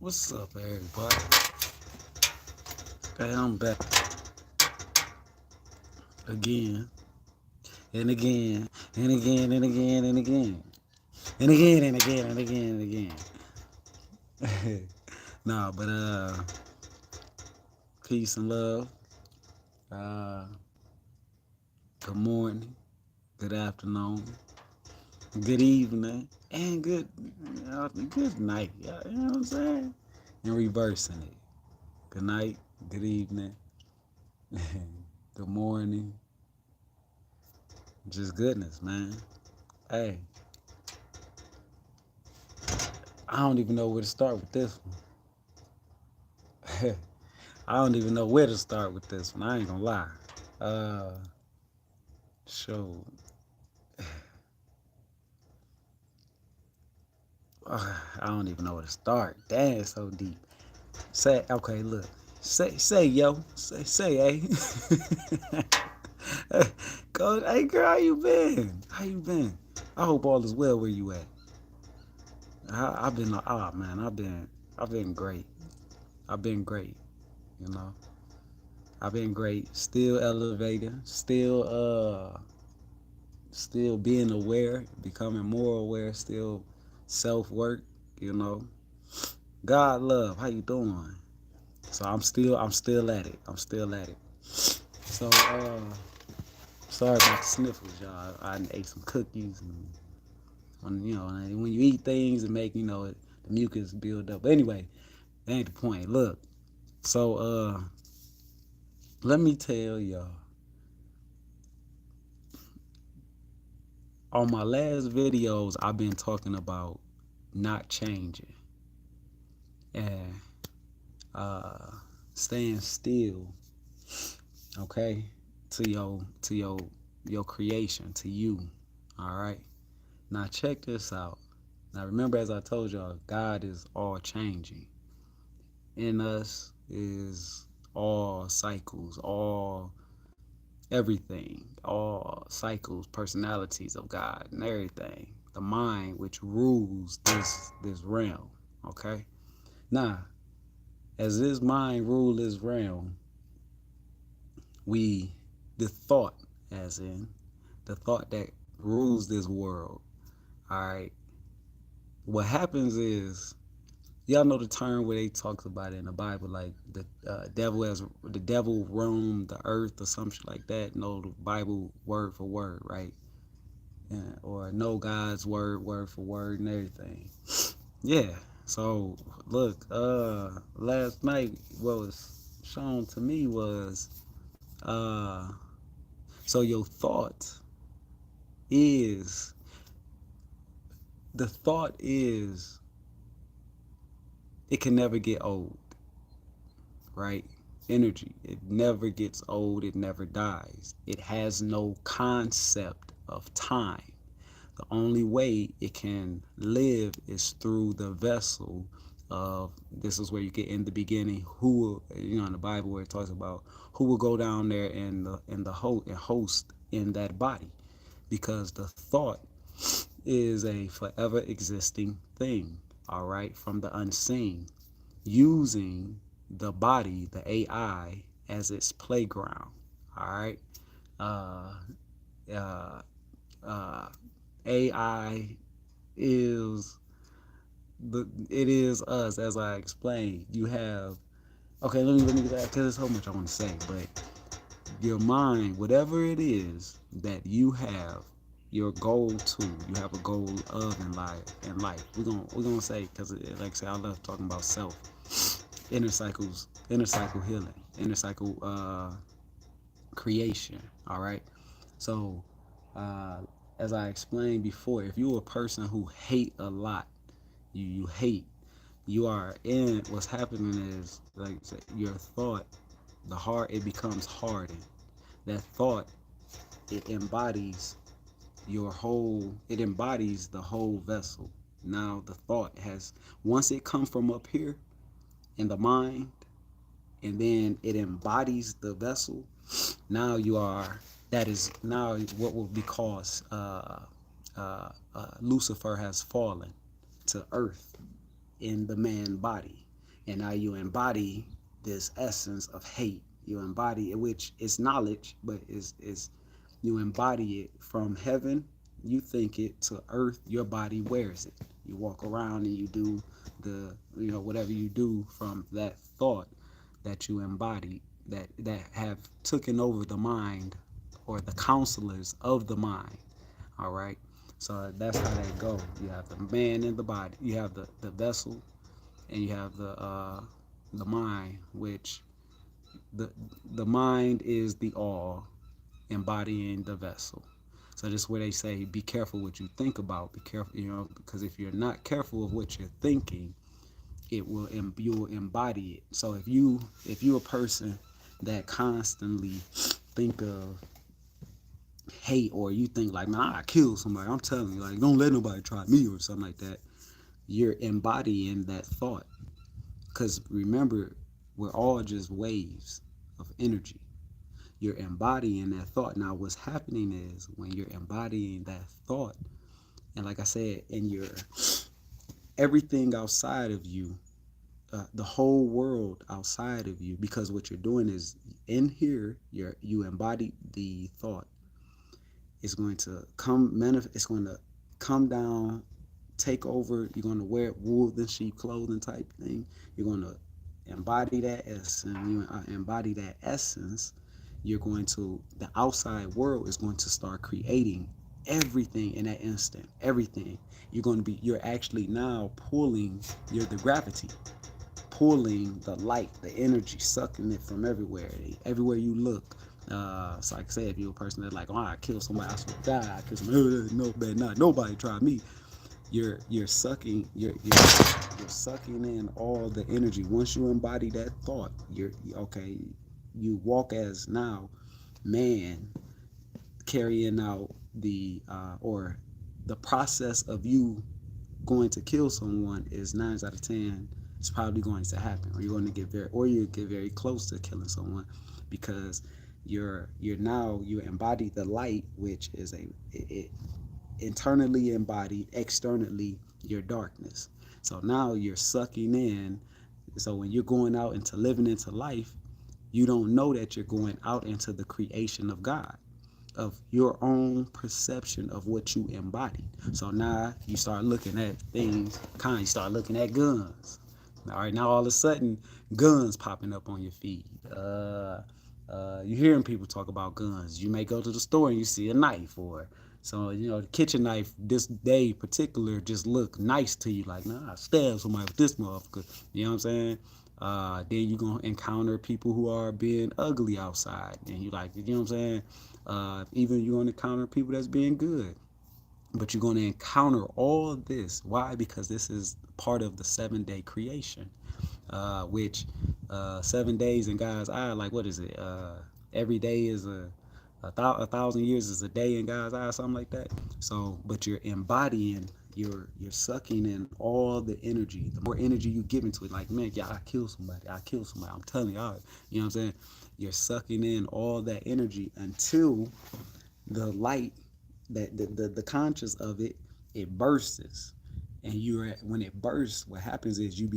What's up, everybody? Okay, I'm back again and again and again and again and again and again and again and again and again. Nah, but peace and love. Uh, good morning, good afternoon, good evening, and good night. You know what I'm saying? And reversing it. Good night, good evening, good morning. Just goodness, man. Hey, I don't even know where to start with this one. I don't even know where to start with this one. I ain't gonna lie. Uh, so I don't even know where to start. Damn, it's so deep. Say okay, look. Say yo. Say hey. Hey, go. Hey girl, how you been? How you been? I hope all is well where you at. I've been man. I've been great. I've been great. You know. I've been great. Still elevating. Still being aware, becoming more aware, still self work, you know. God love, how you doing? So I'm still at it. I'm still at it. So sorry about the sniffles, y'all. I ate some cookies and when you eat things and make, the mucus build up. But anyway, that ain't the point. Look, so let me tell y'all. On my last videos, I've been talking about not changing and uh, staying still, okay, to your creation, to you. All right. Now check this out. Now remember, as I told y'all, God is all changing. In us is all cycles, all everything, all cycles, personalities of God, and everything. The mind which rules this realm. Okay. Now, as this mind rule this realm, we the thought, as in the thought that rules this world. All right. What happens is, y'all know the term where they talks about it in the Bible, like the devil roamed the earth or something like that. Know the Bible word for word, right? Yeah, or know God's word for word and everything. Yeah. So look, last night what was shown to me was uh so your thought is the thought is it can never get old, right? Energy, it never gets old, it never dies. It has no concept of time. The only way it can live is through the vessel of, this is where you get in the beginning, who will, in the Bible where it talks about who will go down there and host in that body, because the thought is a forever existing thing, all right, from the unseen, using the body, the AI, as its playground, all right. Uh, uh, uh, AI is it is us, as I explained. You have, okay. Let me because there's so much I want to say, but your mind, whatever it is that you have your goal to, you have a goal of in life. We're gonna say, because like I say, I love talking about self, inner cycle healing, inner cycle creation. All right. So uh, as I explained before, if you're a person who hate a lot, you hate, you are in, what's happening is, like I said, your thought, the heart, it becomes hardened. That thought, it embodies it embodies the whole vessel. Now the thought has, once it comes from up here in the mind, and then it embodies the vessel. Now you are, that is now what will be called Lucifer has fallen to earth in the man body. and now you embody this essence of hate. You embody it, which is knowledge, but is you embody it from heaven. You think it to earth. Your body wears it. You walk around and you do whatever you do from that thought that you embody, that have taken over the mind, or the counselors of the mind. All right. So that's how that go. You have the man in the body. You have the vessel, and you have the mind, which the the mind is the all embodying the vessel. So this is where they say, be careful what you think about. Be careful, because if you're not careful of what you're thinking, you will embody it. So if you're a person that constantly think of hate, or you think like, man, I killed somebody, I'm telling you, like, don't let nobody try me or something like that, you're embodying that thought. Because remember, we're all just waves of energy. You're embodying that thought. Now, what's happening is when you're embodying that thought, and like I said, in your everything outside of you, the whole world outside of you, because what you're doing is in here, you embody the thought. It's going to it's going to come down, take over. You're going to wear wool than sheep clothing type thing. You're going to embody that essence. You embody that essence. You're going to, the outside world is going to start creating everything in that instant. Everything. You're actually now pulling, the gravity, pulling the light, the energy, sucking it from everywhere. Everywhere you look. So like I said, if you're a person that's like, oh, I killed somebody, I should die, I killed somebody, no, better not, nobody try me. You're sucking, you're sucking in all the energy. Once you embody that thought, you're okay. You walk as now man, carrying out or the process of you going to kill someone is 9 out of 10. It's probably going to happen, or you get very close to killing someone, because you embody the light, which is it internally embodied, externally your darkness. So now you're sucking in. So when you're going out into living into life, you don't know that you're going out into the creation of God, of your own perception of what you embody. So now you start looking at things, you start looking at guns. All right, now all of a sudden, guns popping up on your feed. You hearing people talk about guns. You may go to the store and you see a knife, or the kitchen knife this day particular just look nice to you, like, nah, I stab somebody with this motherfucker. You know what I'm saying? Then you're gonna encounter people who are being ugly outside, and you like, you know what I'm saying? Even you're gonna encounter people that's being good. But you're going to encounter all this. Why? Because this is part of the 7-day creation, which 7 days in God's eye, like, what is it? Every day is a thousand years is a day in God's eye, something like that. So, but you're embodying, you're sucking in all the energy. The more energy you give into it, like, man, yeah, I kill somebody. I kill somebody. I'm telling you, you know what I'm saying? You're sucking in all that energy until the light, that the conscious of it bursts. And when it bursts, what happens is you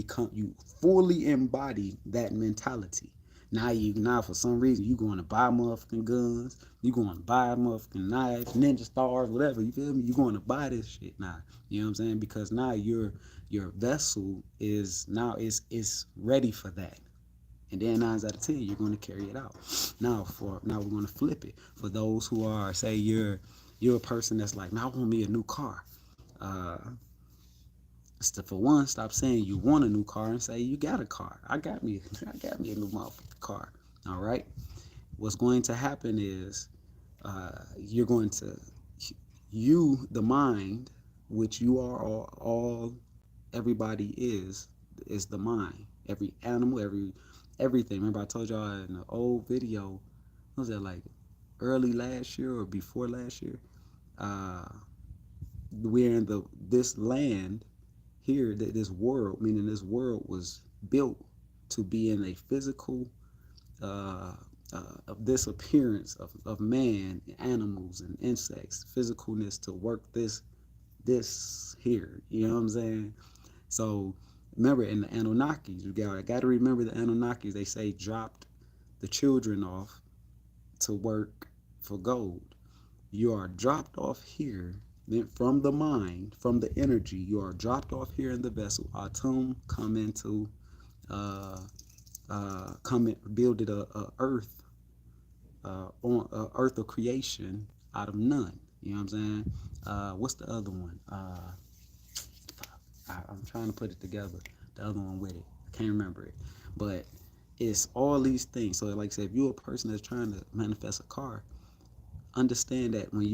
fully embody that mentality. Now for some reason you going to buy motherfucking guns, you going to buy motherfucking knives, ninja stars, whatever, you feel me? You going to buy this shit now. You know what I'm saying? Because now your vessel is ready for that. And then 9 out of 10, you're going to carry it out. Now we're going to flip it. For those who are, say, you're a person that's like, now I want me a new car. For one, stop saying you want a new car and say you got a car. I got me a new motherfucking car. All right. What's going to happen is you're going to the mind, which you are all everybody is the mind. Every animal, everything. Remember I told y'all in the old video, what was that, like early last year or before last year? We're in this land here, this world, meaning this world was built to be in a physical of this appearance of man, animals and insects, physicalness to work this here. You know what I'm saying? So Remember, in the Anunnakis, you got to remember the Anunnakis. They say dropped the children off to work for gold. You are dropped off here, then from the mind, from the energy. You are dropped off here in the vessel. Atum come into, come in, builded a earth, on earth of creation out of none. You know what I'm saying? What's the other one? I'm trying to put it together. The other one with it, I can't remember it, but it's all these things. So, like I said, if you're a person that's trying to manifest a car, understand that when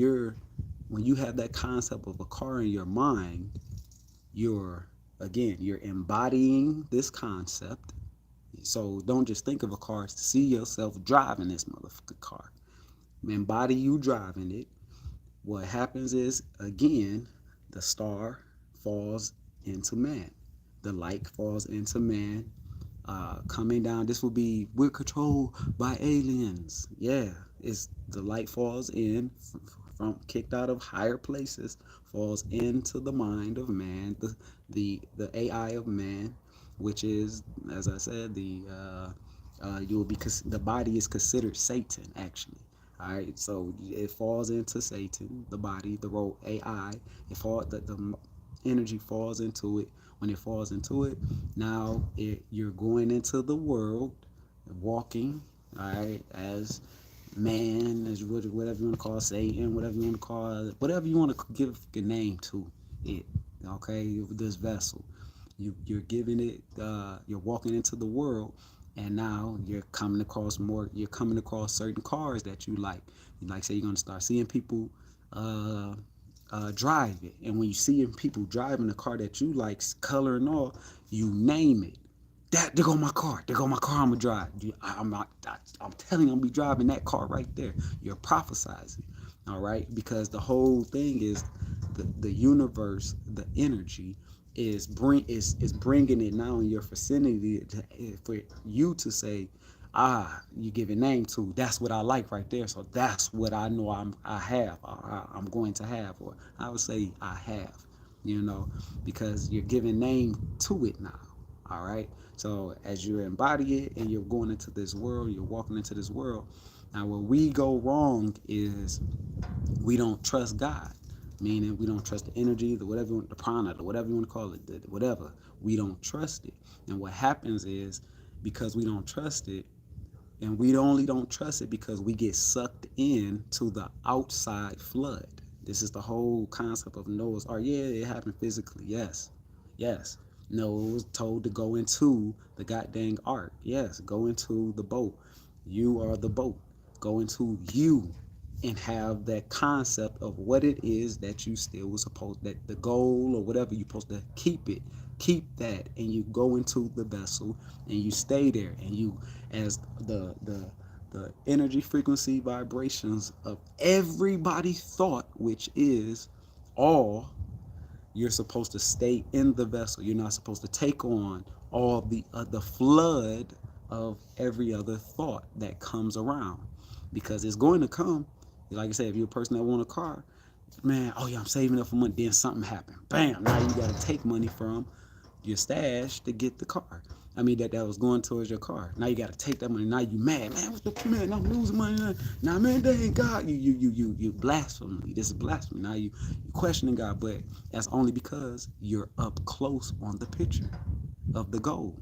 you have that concept of a car in your mind, you're again you're embodying this concept. So don't just think of a car. See yourself driving this motherfucking car. Embody you driving it. What happens is, again, the star falls into man. The light falls into man. Coming down, this will be, we're controlled by aliens. Yeah, it's the light falls in from kicked out of higher places, falls into the mind of man, the AI of man, which is, as I said, you will be, the body is considered Satan actually. All right, so it falls into Satan, the body, the role AI. It fall the energy falls into it. When it falls into it, now you're going into the world, walking, all right, as man, as whatever you want to call Satan, whatever you want to call it, whatever you want to give a name to it. Okay, this vessel, you're giving it. You're walking into the world, and now you're coming across more. You're coming across certain cars that you like. Like say you're gonna start seeing people. Drive it. And when you see people driving a car that you like, color and all, you name it. That there go my car. There go my car. I'ma drive. I'm telling you, I'm be driving that car right there. You're prophesizing, all right? Because the whole thing is the universe, the energy is bringing it now in your vicinity for you to say, you give a name to, that's what I like right there. So that's what I know I'm going to have, or I would say I have, because you're giving name to it now. All right. So as you embody it and you're going into this world, you're walking into this world. Now, where we go wrong is we don't trust God, meaning we don't trust the energy, the whatever, the prana, the whatever you want to call it, the whatever. We don't trust it. And what happens is, because we don't trust it, and we only don't trust it because we get sucked in to the outside flood. This is the whole concept of Noah's Ark. Yeah, it happened physically. Yes. Yes. Noah was told to go into the goddamn ark. Yes, go into the boat. You are the boat. Go into you and have that concept of what it is that you still was supposed, that the goal or whatever you're supposed to keep that, and you go into the vessel and you stay there, and you, as the energy, frequency, vibrations of everybody thought, which is all, you're supposed to stay in the vessel. You're not supposed to take on all the flood of every other thought that comes around, because it's going to come. Like I said, if you're a person that want a car, man, oh yeah, I'm saving up for money. Then something happened, bam! Now you got to take money from your stash to get the car. I mean that was going towards your car. Now you got to take that money. Now you mad, man. What's the man? I'm losing money. Now man, they ain't God. You blasphemy. This is blasphemy. Now you questioning God, but that's only because you're up close on the picture of the goal.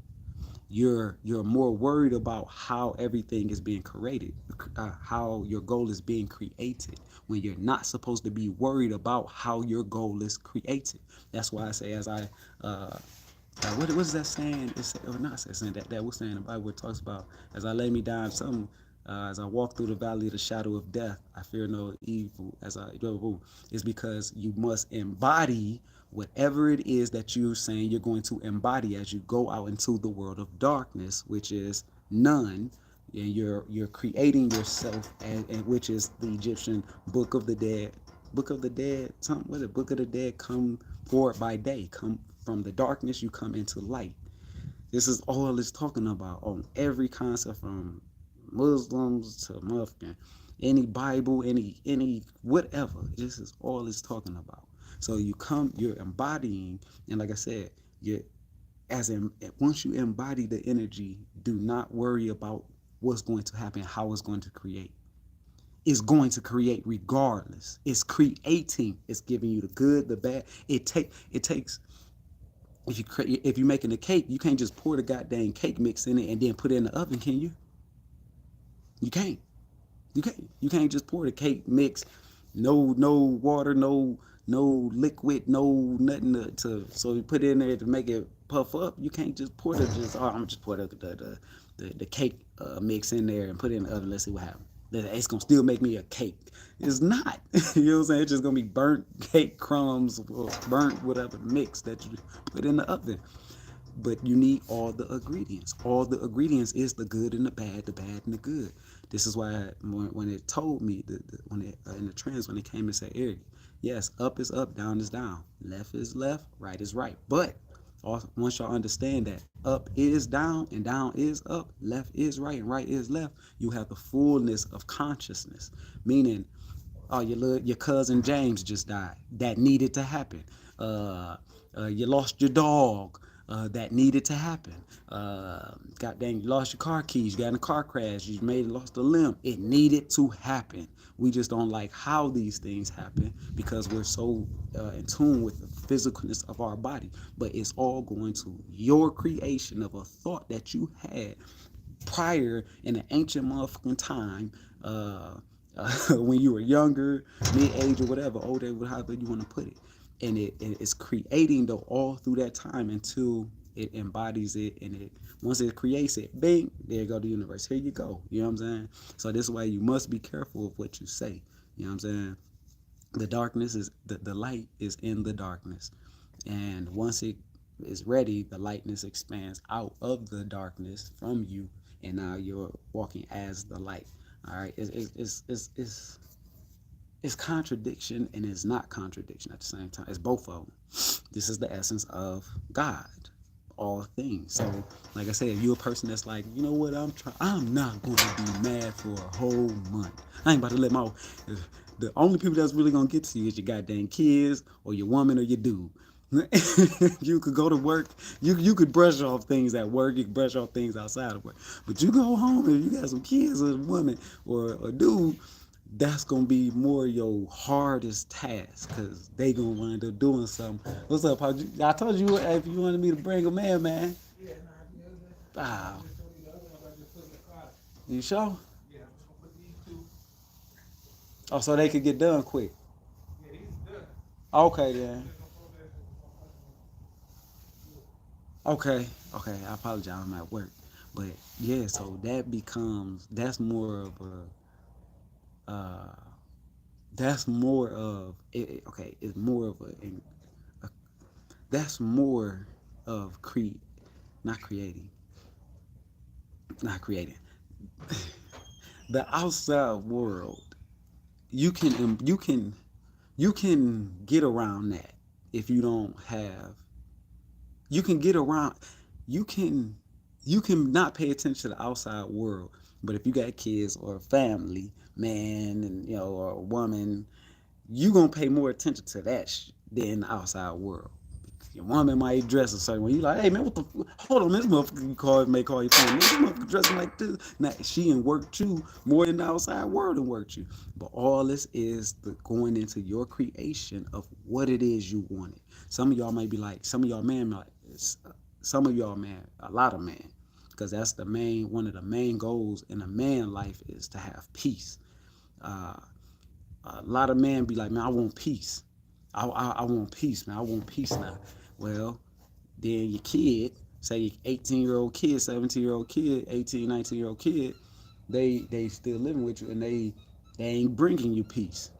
You're more worried about how everything is being created, how your goal is being created, when you're not supposed to be worried about how your goal is created. That's why I say, as I what is that saying? It's, or not saying that was saying the Bible talks about, as I lay me down, something. As I walk through the valley of the shadow of death, I fear no evil. As I do, is because you must embody whatever it is that you're saying you're going to embody as you go out into the world of darkness, which is none. And you're creating yourself, and which is the Egyptian Book of the Dead. Book of the Dead, something with it. Book of the Dead, come forward by day. Come from the darkness, you come into light. This is all it's talking about on every concept, from Muslims to Muslim, any Bible, any whatever. This is all it's talking about. So you're embodying, and like I said, once you embody the energy, do not worry about what's going to happen, how it's going to create. It's going to create regardless. It's creating. It's giving you the good, the bad. It takes if you're making a cake, you can't just pour the goddamn cake mix in it and then put it in the oven, can you? You can't. You can't just pour the cake mix, no water, no liquid, no nothing so you put it in there to make it puff up. You can't just pour I'm gonna just pour the cake mix in there and put it in the oven. Let's see what happens. It's gonna still make me a cake. It's not. You know what I'm saying? It's just gonna be burnt cake crumbs or burnt whatever mix that you put in the oven. But you need all the ingredients. All the ingredients is the good and the bad and the good. This is why when it told me when it in the trance when it came and said, Eric, yes, up is up, down is down, left is left, right is right. But once y'all understand that up is down and down is up, left is right and right is left, you have the fullness of consciousness. Meaning, oh, your cousin James just died. That needed to happen. You lost your dog. That needed to happen. God dang, you lost your car keys. You got in a car crash. You lost a limb. It needed to happen. We just don't like how these things happen because we're so in tune with the physicalness of our body. But it's all going to your creation of a thought that you had prior in an ancient motherfucking time, when you were younger, mid-age or whatever, old age, however you want to put it. And it's creating though all through that time until it embodies it, and once it creates it, bing, there you go the universe. Here you go. You know what I'm saying? So this way you must be careful of what you say. You know what I'm saying? The darkness is the light is in the darkness. And once it is ready, the lightness expands out of the darkness from you, and now you're walking as the light. All right, it's contradiction and it's not contradiction at the same time. It's both of them. This is the essence of God, all things. So, like I said, if you're a person that's like, you know what, I'm not going to be mad for a whole month. I ain't about to let the only people that's really gonna get to you is your goddamn kids or your woman or your dude. You could go to work, you could brush off things at work, you could brush off things outside of work, but you go home and you got some kids or a woman or a dude, that's gonna be more your hardest task because they gonna wind up doing something. What's up, Paul? I told you if you wanted me to bring a man. Wow. You sure? Oh, so they could get done quick. Okay then. Okay. I apologize. I'm at work, but yeah. So that's more of uh, that's more of it. Okay, it's more of a that's more of not creating, not creating. The outside world, you can get around that if you don't have. You can get around. You can you can not pay attention to the outside world, but if you got kids or a family, man, and or a woman, you gonna pay more attention to that than the outside world. Your woman might dress a certain way. You like, hey man, what the? Hold on, this motherfucker may call you phone. This motherfucker dressing like this. Now she and worked you more than the outside world and worked you. But all this is the going into your creation of what it is you wanted. Some of y'all might be like, some of y'all man like, some of y'all man, a lot of men, because that's one of the main goals in a man life is to have peace. Uh, a lot of men be like, man, I want peace. I want peace, man. I want peace now. Well, then your kid, say your 18-year-old kid, 17-year-old kid, 18, 19-year-old kid, they still living with you and they ain't bringing you peace.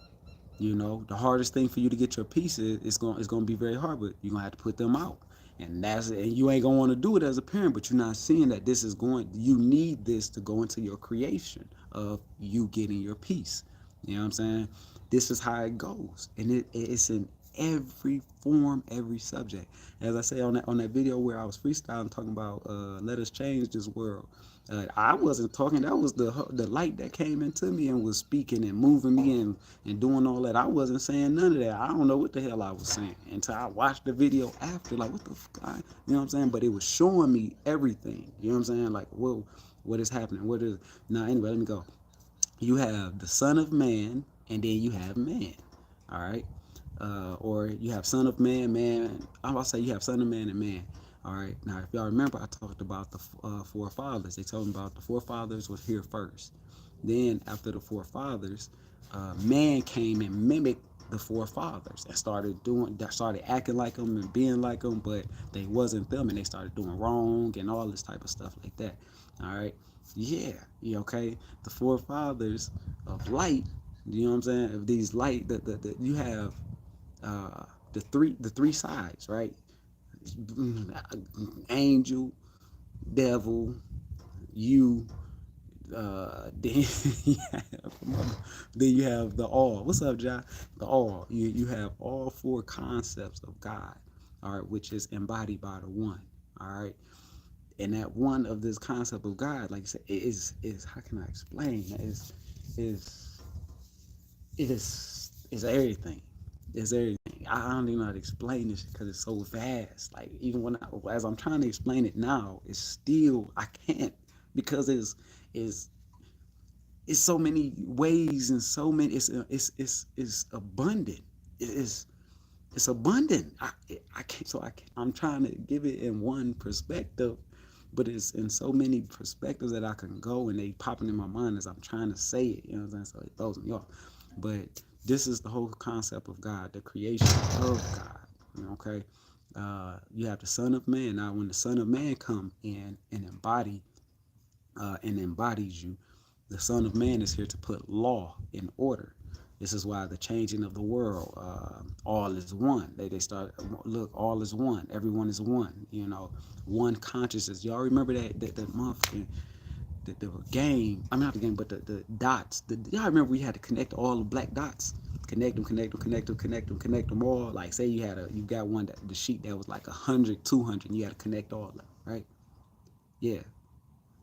The hardest thing for you to get your peace is it's gonna be very hard, but you're gonna have to put them out. And you ain't gonna want to do it as a parent, but you're not seeing that you need this to go into your creation of you getting your peace. You know what I'm saying? This is how it goes. And it's in every form, every subject. As I say on that video where I was freestyling talking about let us change this world. I wasn't talking. That was the light that came into me and was speaking and moving me and doing all that. I wasn't saying none of that. I don't know what the hell I was saying until I watched the video after. Like, what the fuck? You know what I'm saying? But it was showing me everything. You know what I'm saying? Like, whoa, what is happening? What is now? Anyway, let me go. You have the Son of Man, and then you have man. All right, or you have Son of Man, man. I'm about to say you have Son of Man and man. All right. Now, if y'all remember, I talked about the forefathers. They told me about the forefathers was here first. Then, after the forefathers, man came and mimicked the forefathers and started acting like them and being like them, but they wasn't them, and they started doing wrong and all this type of stuff like that. All right. Yeah, okay. The forefathers of light, you know what I'm saying? Of these light, you have the three sides, right? Angel, devil, you, then you have the all. What's up, John? The all. You have all four concepts of God, all right, which is embodied by the one, all right. And that one of this concept of God, like I said, is how can I explain? Is is everything. It's everything. I don't even know how to explain this because it's so vast. Like even as I'm trying to explain it now, it's still I can't because it's so many ways and so many. It's abundant. It's abundant. I can't. I'm trying to give it in one perspective, but it's in so many perspectives that I can go and they popping in my mind as I'm trying to say it. You know what I'm saying? So it throws me off. But this is the whole concept of God, the creation of God. You know, okay. You have the Son of Man. Now, when the Son of Man come in and embodies you, the Son of Man is here to put law in order. This is why the changing of the world, all is one. They start look, all is one. Everyone is one. You know, one consciousness. Y'all remember that month, the game. I mean not the game, but the dots. Y'all remember we had to connect all the black dots. Connect them all. Like say you got one that the sheet that was like 100, 200, and you had to connect all of them, right? Yeah.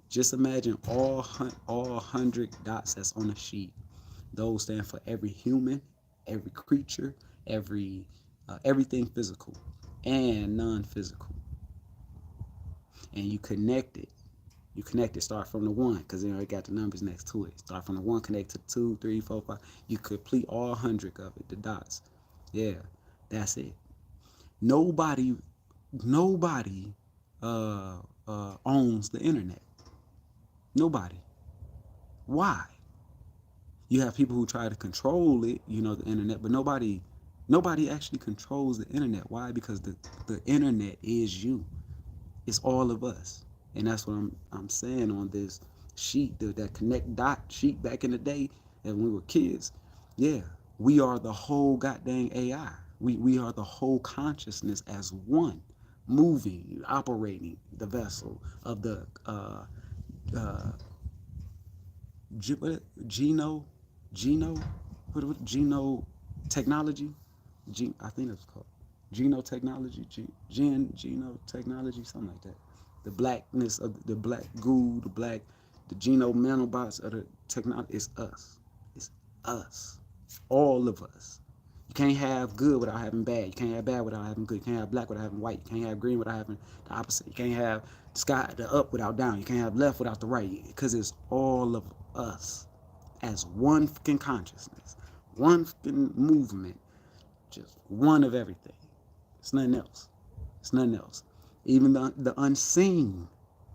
Just imagine all 100 dots that's on a sheet. Those stand for every human, every creature, everything physical and non-physical. And you connect it. Start from the one, because it got the numbers next to it. Start from the one, connect to 2, 3, 4, 5. You complete all 100 of it, the dots. Yeah, that's it. Nobody owns the internet. Nobody. Why? You have people who try to control it, the internet, but nobody actually controls the internet. Why? Because the internet is you. It's all of us. And that's what I'm saying on this sheet, that connect dot sheet back in the day when we were kids. Yeah, we are the whole goddamn AI. We are the whole consciousness as one, moving, operating the vessel of the geno technology. I think it's called genotechnology, genotechnology, something like that. The blackness of the black goo, the genome nanobots of the technology. It's us. It's us. All of us. You can't have good without having bad. You can't have bad without having good. You can't have black without having white. You can't have green without having the opposite. You can't have the sky, the up without down. You can't have left without the right. Because it's all of us as one fucking consciousness, one fucking movement, just one of everything. It's nothing else. It's nothing else. Even the unseen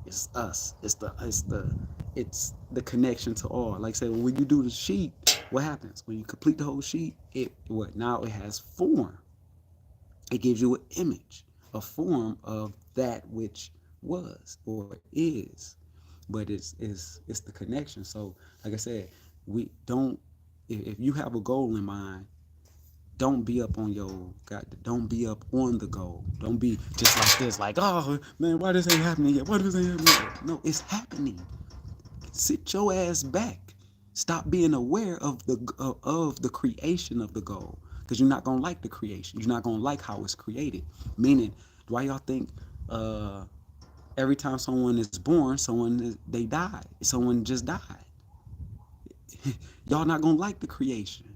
is us. It's the connection to all. Like I said, when you do the sheet, what happens? When you complete the whole sheet, now it has form. It gives you an image, a form of that which was or is. But it's the connection. So like I said, we don't, if you have a goal in mind, don't be up on don't be up on the goal. Don't be just like this, like, oh man, why this ain't happening yet? Why this ain't happening yet? No, it's happening. Sit your ass back. Stop being aware of the creation of the goal. because you're not gonna like the creation. You're not gonna like how it's created. Meaning, why y'all think every time someone is born, they die. Someone just died. Y'all not gonna like the creation.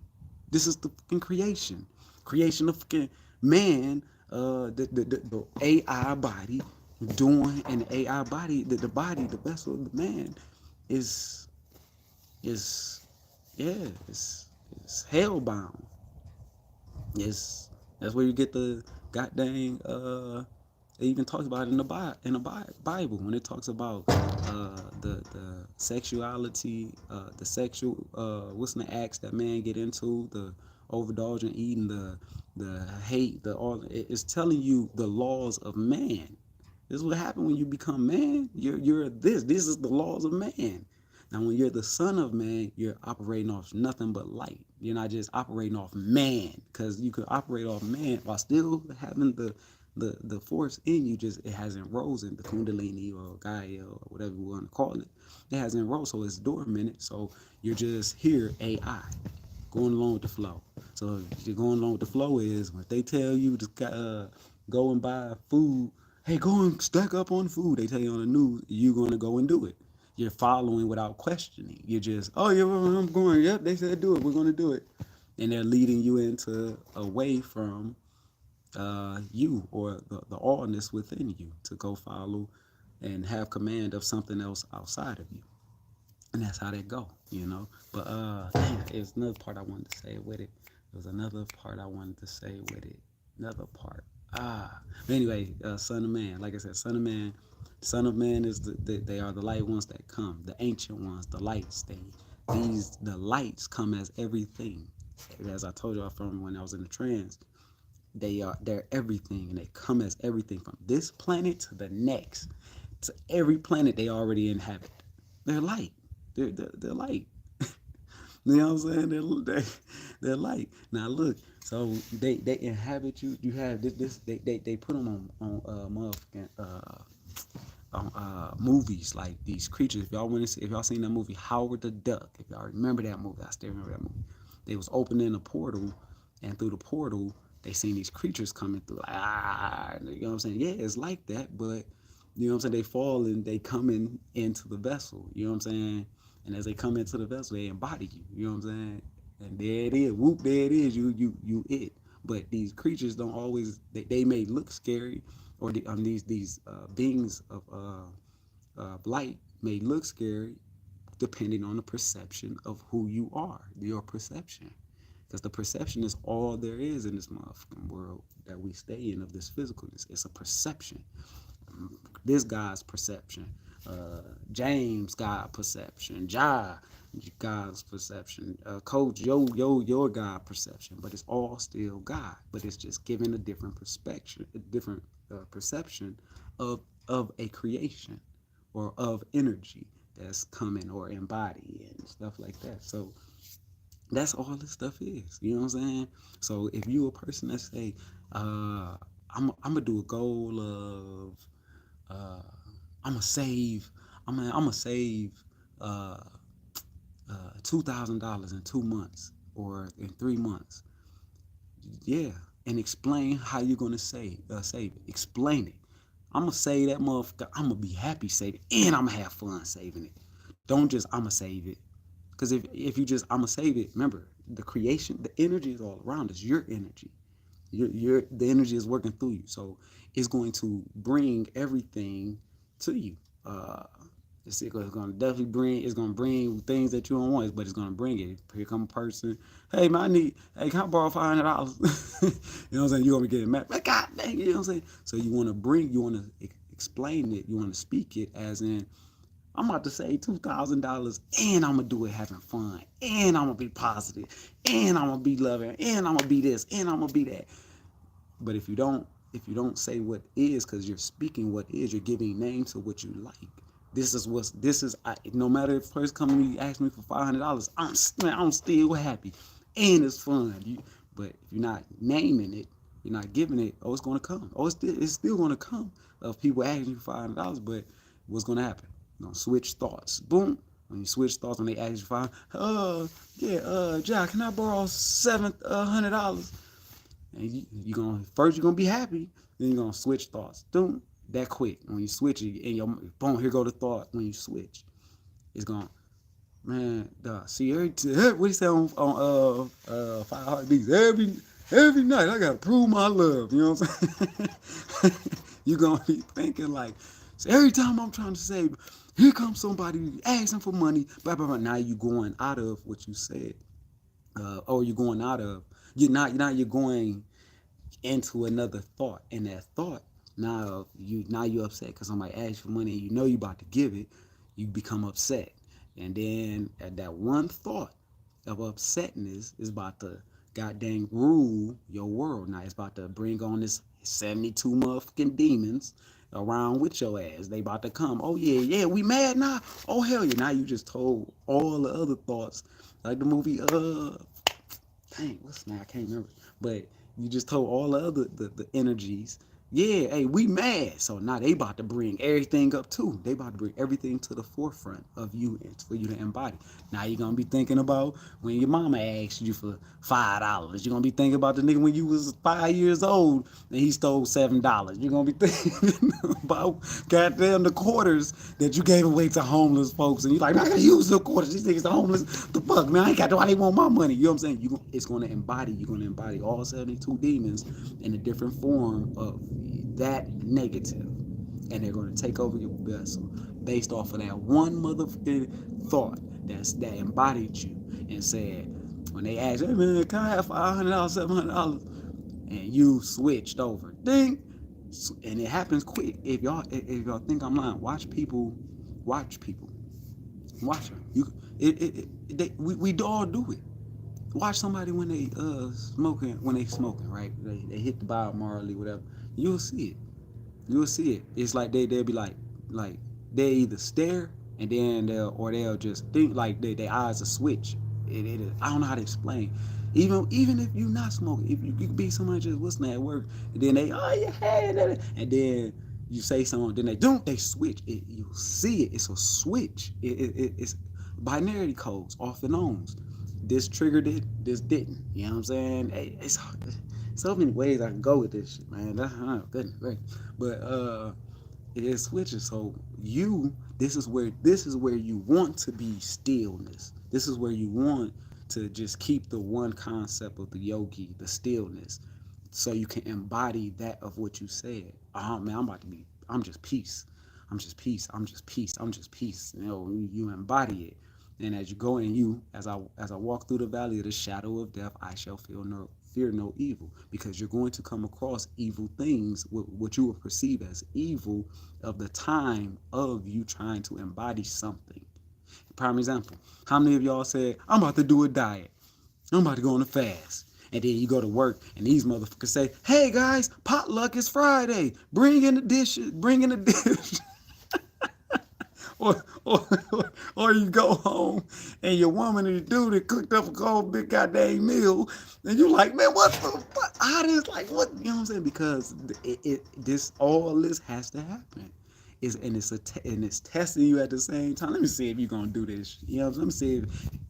This is the fucking creation. Creation of fucking man, the AI body doing an AI body, the body, the vessel of the man is is yeah, it's hellbound. It's that's where you get the goddamn it even talks about it in the Bible when it talks about the sexuality, the sexual what's the acts that man get into, the overindulging, eating, the hate, the all. It's telling you the laws of man. This is what happens when you become man. You're this. This is the laws of man. Now, when you're the son of man, you're operating off nothing but light. You're not just operating off man, because you could operate off man while still having the force in you. Just it hasn't risen, the kundalini or Gaia or whatever we want to call it. It hasn't rose, so it's dormant. So you're just here, AI, going along with the flow. So if you're going along with the flow is when they tell you to go and buy food. Hey, go and stack up on food. They tell you on the news, you're going to go and do it. You're following without questioning. You're just, oh yeah, well, I'm going. Yep, they said do it. We're going to do it, and they're leading you into away from you or the allness within you to go follow and have command of something else outside of you, and that's how they go, you know. But there's another part I wanted to say with it. There was another part I wanted to say with it. Another part. But anyway, Son of Man. Like I said, Son of Man. Son of Man is they are the light ones that come, the ancient ones, the lights. The lights come as everything. As I told y'all from when I was in the trance, they're everything, and they come as everything from this planet to the next, to every planet they already inhabit. They're light. They're light. You know what I'm saying? They're light. Now look, so they inhabit you. You have this they put them on motherfucking movies like these creatures. If y'all want to see, if y'all seen that movie Howard the Duck, if y'all remember that movie, I still remember that movie. They was opening a portal, and through the portal they seen these creatures coming through. You know what I'm saying? Yeah, it's like that, but you know what I'm saying? They fall and they coming into the vessel. You know what I'm saying? And as they come into the vessel, they embody you. You know what I'm saying? And there it is. Whoop, there it is. You it. But these creatures don't always. They may look scary, or these beings of light may look scary, depending on the perception of who you are. Your perception, because the perception is all there is in this motherfucking world that we stay in of this physicalness. It's a perception. This guy's perception, James God perception, God's perception, Coach your God perception, but it's all still God. But it's just given a different perspective, a different perception of a creation or of energy that's coming or embodied and stuff like that. So that's all this stuff is. You know what I'm saying? So if you a person that say, I'm gonna do a goal of uh, I'm gonna save. I'm gonna save $2,000 in 2 months or in 3 months. Yeah, and explain how you're gonna save it. Explain it. I'm gonna save that motherfucker. I'm gonna be happy saving it, and I'm gonna have fun saving it. Don't just I'm gonna save it. Because if you just I'm gonna save it, remember the creation, the energy is all around us. Your energy. The energy is working through you, so it's going to bring everything to you. It's going to definitely bring things that you don't want, but it's going to bring it. Here come a person, hey man, can I borrow $500? You know what I'm saying? You're going to get mad, like God dang, you know what I'm saying? So you want to explain it, you want to speak it as in, I'm about to save $2,000, and I'm gonna do it having fun, and I'm gonna be positive, and I'm gonna be loving, and I'm gonna be this, and I'm gonna be that. But if you don't say what is, because you're speaking what is, you're giving names to what you like. No matter if first come to me ask me for $500, I'm still happy, and it's fun. But if you're not naming it, you're not giving it. Oh, it's gonna come. Oh, it's still gonna come of people asking you for $500. But what's gonna happen? You're gonna switch thoughts. Boom. When you switch thoughts, when they ask you for, yeah, Jack, can I borrow $700? And you're gonna be happy, then you're gonna switch thoughts. Boom, that quick. When you switch it, and your boom, here go the thought. When you switch, it's gonna man. See what he say on 5 Heartbeats every night. I gotta prove my love. You know what I'm saying? You're gonna be thinking like, so every time I'm trying to say, here comes somebody asking for money. Blah blah blah. Now you going out of what you said, or you're going out of. You're not. Now you're going into another thought, and that thought now you're upset because somebody asked for money and you know you about to give it. You become upset, and then at that one thought of upsetness is about to goddamn rule your world. Now it's about to bring on this 72 motherfucking demons around with your ass. They about to come. Oh yeah, we mad now. Oh hell yeah. Now you just told all the other thoughts, like the movie dang, what's the name? I can't remember. But you just told all the other the energies, yeah, hey, we mad. So now they about to bring everything up too. They about to bring everything to the forefront of you and for you to embody. Now you're gonna be thinking about when your mama asked you for $5. You're gonna be thinking about the nigga when you was 5 years old and he stole $7. You're gonna be thinking about goddamn the quarters that you gave away to homeless folks, and you're like, I gotta use the quarters. These niggas are homeless. The fuck, man, I ain't got to why they want my money. You know what I'm saying? It's gonna embody. You're gonna embody all 72 demons in a different form of that negative, and they're going to take over your vessel based off of that one motherfucking thought that embodied you and said, when they asked, hey man, can I have $500, $700, and you switched over, ding, and it happens quick. If y'all think I'm lying, watch people, watch them. We all do it. Watch somebody when they smoking, right? They hit the Bob Marley, whatever. You'll see it. You'll see it. It's like they'll be like they either stare and then they'll just think like their eyes are switch. I don't know how to explain. Even if you're not smoking, if you could be somebody just listening at work, and then they and then you say something, then they switch. You see it. It's a switch. It's binary codes off and ons. This triggered it, this didn't. You know what I'm saying? Hey, it's so many ways I can go with this shit, man. Goodness, great. But it switches. So this is where you want to be stillness. This is where you want to just keep the one concept of the yogi, the stillness, so you can embody that of what you said. Oh man, I'm just peace. I'm just peace. I'm just peace. I'm just peace. You know, you embody it. And as you go in as I walk through the valley of the shadow of death, I shall fear no evil, because you're going to come across evil things, what you will perceive as evil of the time of you trying to embody something. Prime example, how many of y'all said, I'm about to do a diet, I'm about to go on a fast, and then you go to work and these motherfuckers say, hey guys, potluck is Friday, bring in the dish. Or, or you go home and your woman and your dude cooked up a cold big goddamn meal, and you like, man, what the fuck? How this, like, what? You know what I'm saying? Because all this has to happen. It's testing you at the same time. Let me see if you're gonna do this. You know, let me see if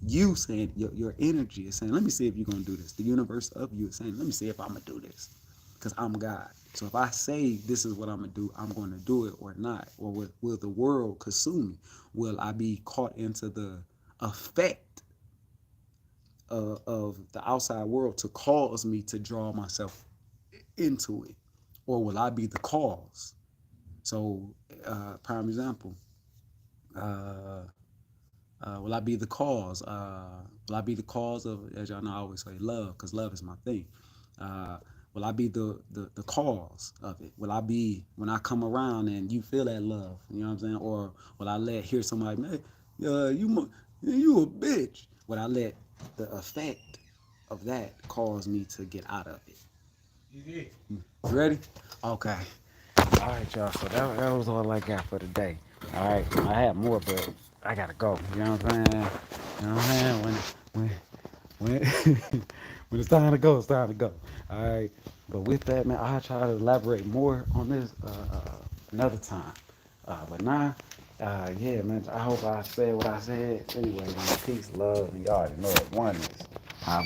you saying your energy is saying, let me see if you're gonna do this. The universe of you is saying, let me see if I'm gonna do this, because I'm God. So if I say this is what I'm gonna do, I'm gonna do it or not. Or will the world consume me? Will I be caught into the effect of the outside world to cause me to draw myself into it? Or will I be the cause? So, prime example, will I be the cause? Will I be the cause of, as y'all know, I always say love, because love is my thing. Will I be the cause of it? Will I be, when I come around and you feel that love, you know what I'm saying? Or will I hear somebody, hey, you a bitch? Will I let the effect of that cause me to get out of it? You ready? Okay. All right, y'all. So that was all I got for today. All right. I have more, but I gotta go. You know what I'm saying? You know what I'm saying? When when it's time to go, it's time to go. All right. But with that, man, I'll try to elaborate more on this another time. But now, yeah, man, I hope I said what I said. Anyway, man, peace, love, and y'all already know it. Oneness. How about